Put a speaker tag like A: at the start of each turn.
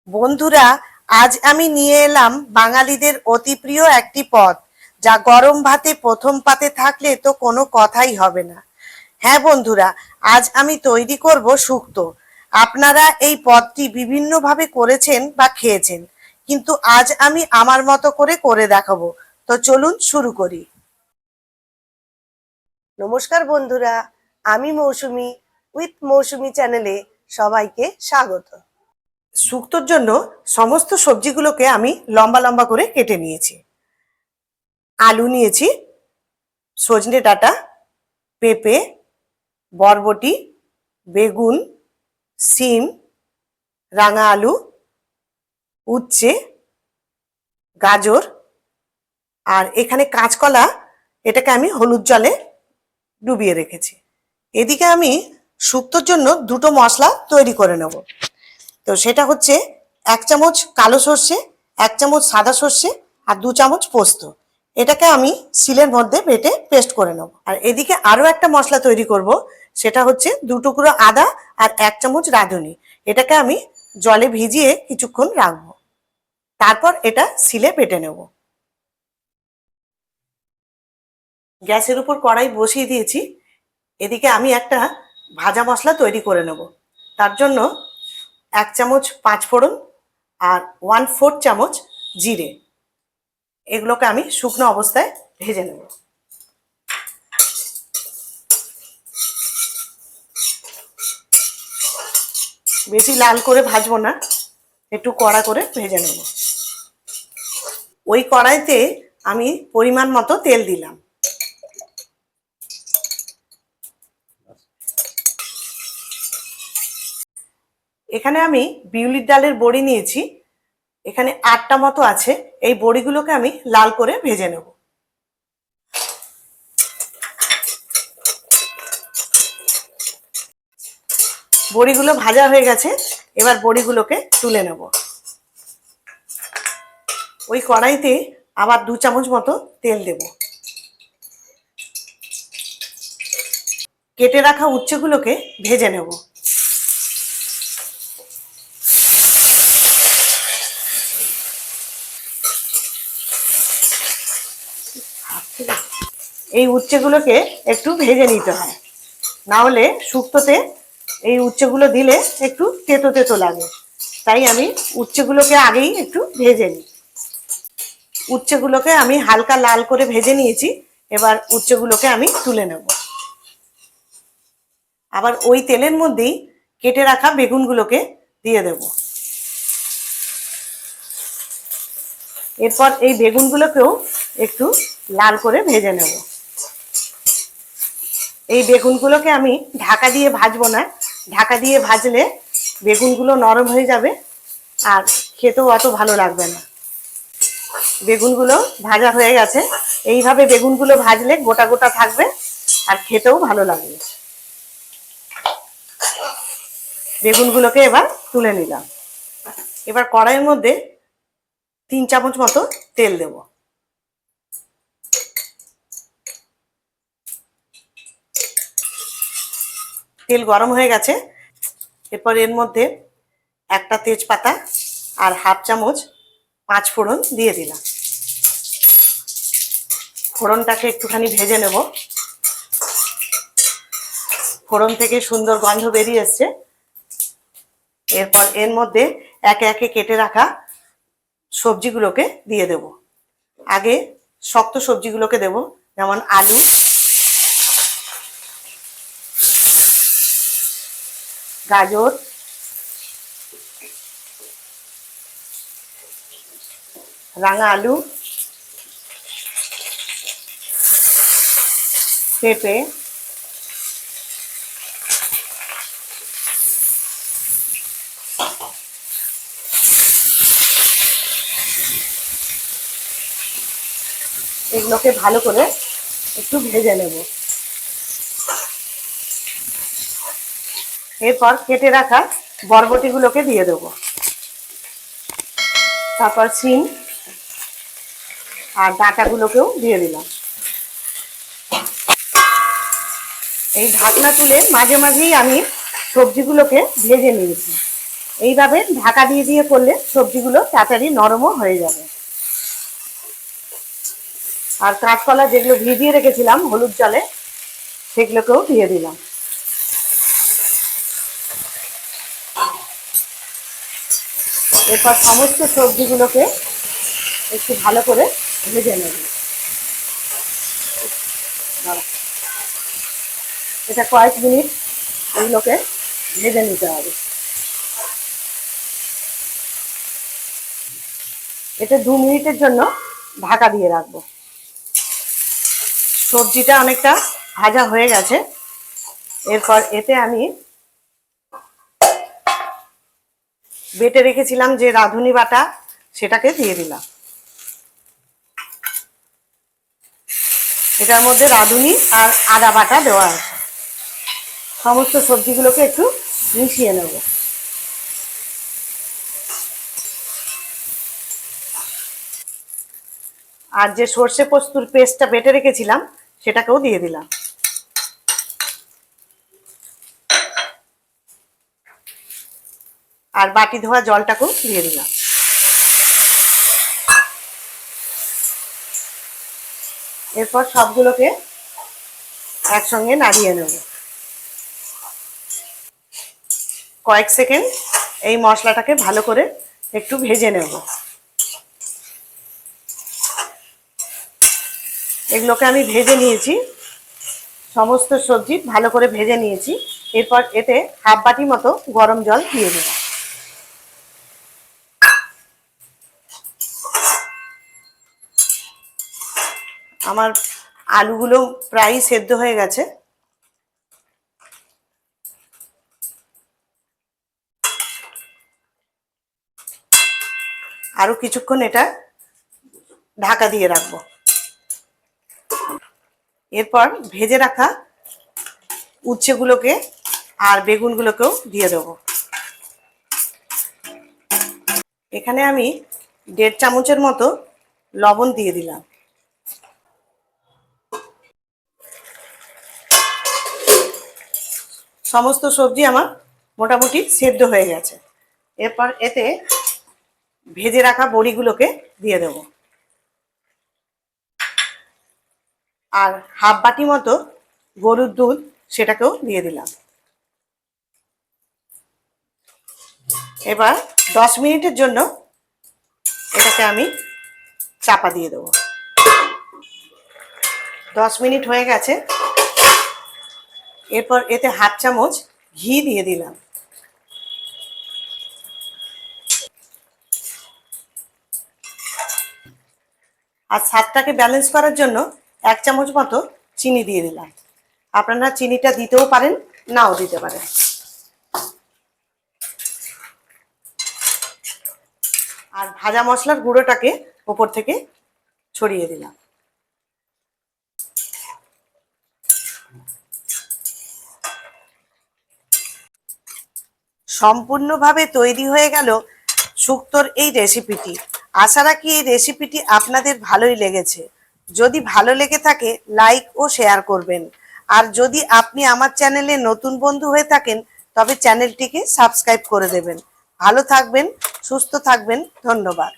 A: বন্ধুরা, আজ আমি নিয়ে এলাম বাঙালিদের অতি প্রিয় একটি পদ, যা গরম ভাতে প্রথম পাতে থাকলে তো কোনো কথাই হবে না। হ্যাঁ বন্ধুরা, আজ আমি তৈরি করব শুক্তো। আপনারা এই পদটি বিভিন্নভাবে করেছেন বা খেয়েছেন, কিন্তু আজ আমি আমার মতো করে দেখাবো। তো চলুন শুরু করি। নমস্কার বন্ধুরা, আমি মৌসুমি উইথ মৌসুমি চ্যানেলে সবাইকে স্বাগত। শুক্তোর জন্য সমস্ত সবজিগুলোকে আমি লম্বা লম্বা করে কেটে নিয়েছি। আলু নিয়েছি, সজনে ডাঁটা, পেঁপে, বরবটি, বেগুন, শিম, রাঙা আলু, উচ্ছে, গাজর, আর এখানে কাঁচকলা। এটাকে আমি হলুদ জলে ডুবিয়ে রেখেছি। এদিকে আমি শুক্তোর জন্য দুটো মশলা তৈরি করে নেব। তো সেটা হচ্ছে 1 চামচ কালো সর্ষে, 1 চামচ সাদা সর্ষে, আর 2 চামচ পোস্ত। এটাকে আমি শিলের মধ্যে বেটে পেস্ট করে নেব। আর এদিকে আরও একটা মশলা তৈরি করব, সেটা হচ্ছে 2 টুকরো আদা আর 1 চামচ রাঁধুনি। এটাকে আমি জলে ভিজিয়ে কিছুক্ষণ রাখবো, তারপর এটা শিলে বেটে নেব। গ্যাসের উপর কড়াই বসিয়ে দিয়েছি। এদিকে আমি একটা ভাজা মশলা তৈরি করে নেব। তার জন্য 1 চামচ 5 ফোড়ন আর 1/4 চামচ জিরে, এগুলোকে আমি শুকনো অবস্থায় ভেজে নেব। বেশি লাল করে ভাজবো না, একটু কড়া করে ভেজে নেব। ওই কড়াইতে আমি পরিমাণ মতো তেল দিলাম। এখানে আমি বিউলির ডালের বড়ি নিয়েছি, এখানে 8টা মতো আছে। এই বড়িগুলোকে আমি লাল করে ভেজে নেব। বড়িগুলো ভাজা হয়ে গেছে, এবার বড়িগুলোকে তুলে নেব। ওই কড়াইতে আবার 2 চামচ মতো তেল দেব। কেটে রাখা উচ্ছেগুলোকে ভেজে নেব। এই উচ্ছেগুলোকে একটু ভেজে নিতে হয়, না হলে শুক্তোতে এই উচ্ছেগুলো দিলে একটু তেতো তেতো লাগে। তাই আমি উচ্ছেগুলোকে আগেই একটু ভেজে নিই। উচ্ছেগুলোকে আমি হালকা লাল করে ভেজে নিয়েছি, এবার উচ্ছেগুলোকে আমি তুলে নেব। আবার ওই তেলের মধ্যেই কেটে রাখা বেগুনগুলোকে দিয়ে দেব। এরপর এই বেগুনগুলোকেও একটু লাল করে ভেজে নেব। এই বেগুনগুলোকে আমি ঢাকা দিয়ে ভাজবো না, ঢাকা দিয়ে ভাজলে বেগুনগুলো নরম হয়ে যাবে আর খেতেও অত ভালো লাগবে না। বেগুনগুলো ভাজা হয়ে গেছে। এইভাবে বেগুনগুলো ভাজলে গোটা গোটা থাকবে আর খেতেও ভালো লাগবে। বেগুনগুলোকে এবার তুলে নিলাম। এবার কড়াইয়ের মধ্যে 3 চামচ মতো তেল দেব। তেল গরম হয়ে গেছে, এরপর এর মধ্যে একটা তেজপাতা আর 1/2 চামচ 5 ফোড়ন দিয়ে দিলাম। ফোড়নটাকে একটুখানি ভেজে নেব। ফোড়ন থেকে সুন্দর গন্ধ বেরিয়ে এসছে। এরপর এর মধ্যে একে একে কেটে রাখা সবজিগুলোকে দিয়ে দেব। আগে শক্ত সবজিগুলোকে দেব, যেমন আলু, গাজর, রাঙা আলু, পেঁপে, এগুলোকে ভালো করে একটু ভেজে নেব। এরপর কেটে রাখা বরবটিগুলোকে দিয়ে দেব। তারপর শিম আর ডাঁটাগুলোকেও দিয়ে দিলাম। এই ঢাকনা তুলে মাঝে মাঝেই আমি সবজিগুলোকে ভেজে নিয়েছি। এইভাবে ঢাকা দিয়ে দিয়ে করলে সবজিগুলো তাড়াতাড়ি নরমও হয়ে যাবে। আর কাঁচকলা যেগুলো ভিজিয়ে রেখেছিলাম হলুদ জলে, সেগুলোকেও দিয়ে দিলাম। এরপর সমস্ত সবজিগুলোকে একটু ভালো করে ভেজে নেব। এটা কয়েক মিনিট এগুলোকে ভেজে নিতে হবে। এটা 2 মিনিটের জন্য ঢাকা দিয়ে রাখবো। সবজিটা অনেকটা ভাজা হয়ে গেছে। এরপর এতে আমি বেটে রেখেছিলাম যে রাঁধুনি বাটা, সেটাকে দিয়ে দিলাম। এটার মধ্যে রাঁধুনি আর আদা বাটা দেওয়া আছে। সমস্ত সবজিগুলোকে একটু মিশিয়ে নেব। আর যে সর্ষে পোস্তুর পেস্টটা বেটে রেখেছিলাম সেটাকেও দিয়ে দিলাম। আর বাটি ধোয়া জলটাকেও দিয়ে দিলাম। এরপর সবগুলোকে একসঙ্গে নাড়িয়ে নেব। কয়েক সেকেন্ড এই মশলাটাকে ভালো করে একটু ভেজে নেব। এগুলোকে আমি ভেজে নিয়েছি, সমস্ত সবজি ভালো করে ভেজে নিয়েছি। এরপর এতে হাফ বাটি মতো গরম জল দিয়ে দেব। আমার আলুগুলো প্রায় সেদ্ধ হয়ে গেছে। আরো কিছুক্ষণ এটা ঢাকা দিয়ে রাখবো। এরপর ভেজে রাখা উচ্ছেগুলোকে আর বেগুনগুলোকেও দিয়ে দেবো। এখানে আমি 1.5 চামচের মতো লবণ দিয়ে দিলাম। সমস্ত সবজি আমার মোটামুটি সেদ্ধ হয়ে গেছে। এরপর এতে ভেজে রাখা বড়িগুলোকে দিয়ে দেব। আর হাফ বাটি মতো গরুর দুধ, সেটাকেও দিয়ে দিলাম। এবার 10 মিনিটের জন্য এটাকে আমি চাপা দিয়ে দেবো। 10 মিনিট হয়ে গেছে। এরপর এতে হাফ চামচ ঘি দিয়ে দিলাম। আর স্বাদটাকে ব্যালেন্স করার জন্য 1 চামচ মতো চিনি দিয়ে দিলাম। আপনারা চিনিটা দিতেও পারেন, নাও দিতে পারেন। আর ভাজা মশলার গুঁড়োটাকে ওপর থেকে ছড়িয়ে দিলাম। সম্পূর্ণভাবে তৈরি হয়ে গেল শুক্তোর এই রেসিপিটি। আশা রাখি এই রেসিপিটি আপনাদের ভালোই লেগেছে। যদি ভালো লেগে থাকে লাইক ও শেয়ার করবেন। আর যদি আপনি আমার চ্যানেলে নতুন বন্ধু হয়ে থাকেন তবে চ্যানেলটিকে সাবস্ক্রাইব করে দেবেন। ভালো থাকবেন, সুস্থ থাকবেন। ধন্যবাদ।